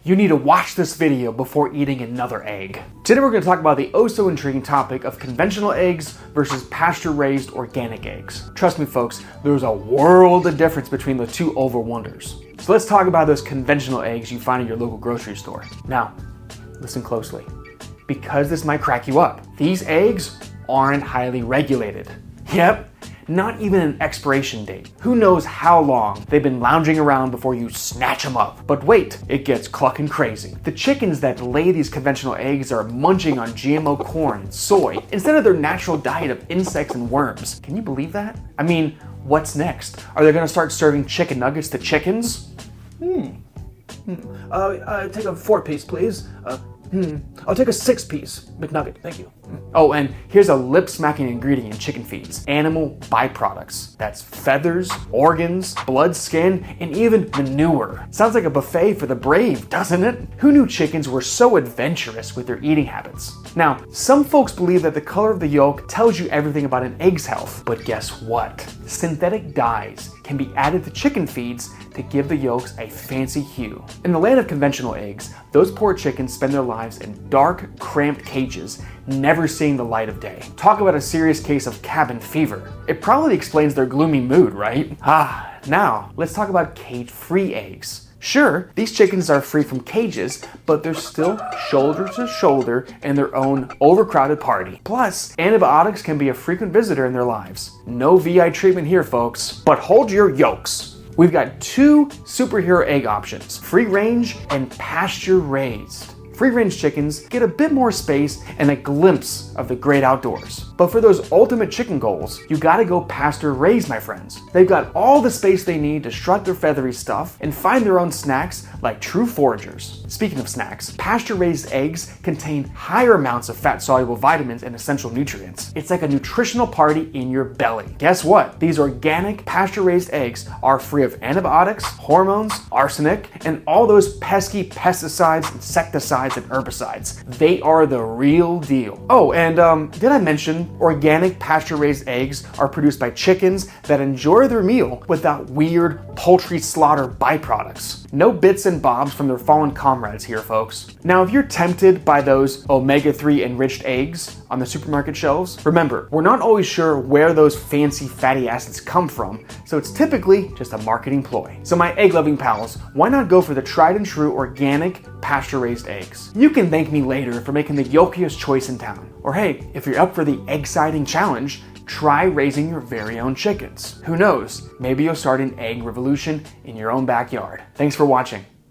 you need to watch this video before eating another egg. Today we're going to talk about the oh so intriguing topic of conventional eggs versus pasture-raised organic eggs. Trust me folks, there's a world of difference between the two oval wonders. So let's talk about those conventional eggs you find at your local grocery store. Now, listen closely, because this might crack you up. These eggs aren't highly regulated. Yep. Not even an expiration date. Who knows how long they've been lounging around before you snatch them up. But wait, it gets clucking crazy. The chickens that lay these conventional eggs are munching on GMO corn and soy instead of their natural diet of insects and worms. Can you believe that? I mean, what's next? Are they gonna start serving chicken nuggets to chickens? Take a 4-piece, please. I'll take a 6-piece McNugget, thank you. Oh, and here's a lip-smacking ingredient in chicken feeds: animal byproducts. That's feathers, organs, blood, skin, and even manure. Sounds like a buffet for the brave, doesn't it? Who knew chickens were so adventurous with their eating habits? Now, some folks believe that the color of the yolk tells you everything about an egg's health, but guess what? Synthetic dyes can be added to chicken feeds to give the yolks a fancy hue. In the land of conventional eggs, those poor chickens spend their lives in dark, cramped cages, never seeing the light of day. Talk about a serious case of cabin fever. It probably explains their gloomy mood, right? Now, let's talk about cage-free eggs. Sure, these chickens are free from cages, but they're still shoulder to shoulder in their own overcrowded party. Plus, antibiotics can be a frequent visitor in their lives. No VI treatment here, folks. But hold your yolks. We've got two superhero egg options: free range and pasture raised. Free range chickens get a bit more space and a glimpse of the great outdoors. But for those ultimate chicken goals, you gotta go pasture raised, my friends. They've got all the space they need to strut their feathery stuff and find their own snacks like true foragers. Speaking of snacks, pasture raised eggs contain higher amounts of fat soluble vitamins and essential nutrients. It's like a nutritional party in your belly. Guess what? These organic pasture raised eggs are free of antibiotics, hormones, arsenic, and all those pesky pesticides, insecticides, and herbicides. They are the real deal. Oh, and did I mention organic pasture-raised eggs are produced by chickens that enjoy their meal without weird poultry slaughter byproducts? No bits and bobs from their fallen comrades here, folks. Now, if you're tempted by those omega-3 enriched eggs on the supermarket shelves, remember, we're not always sure where those fancy fatty acids come from, so it's typically just a marketing ploy. So my egg-loving pals, why not go for the tried and true organic pasture-raised eggs? You can thank me later for making the yolkiest choice in town. Or hey, if you're up for the egg-siding challenge, try raising your very own chickens. Who knows, maybe you'll start an egg revolution in your own backyard. Thanks for watching.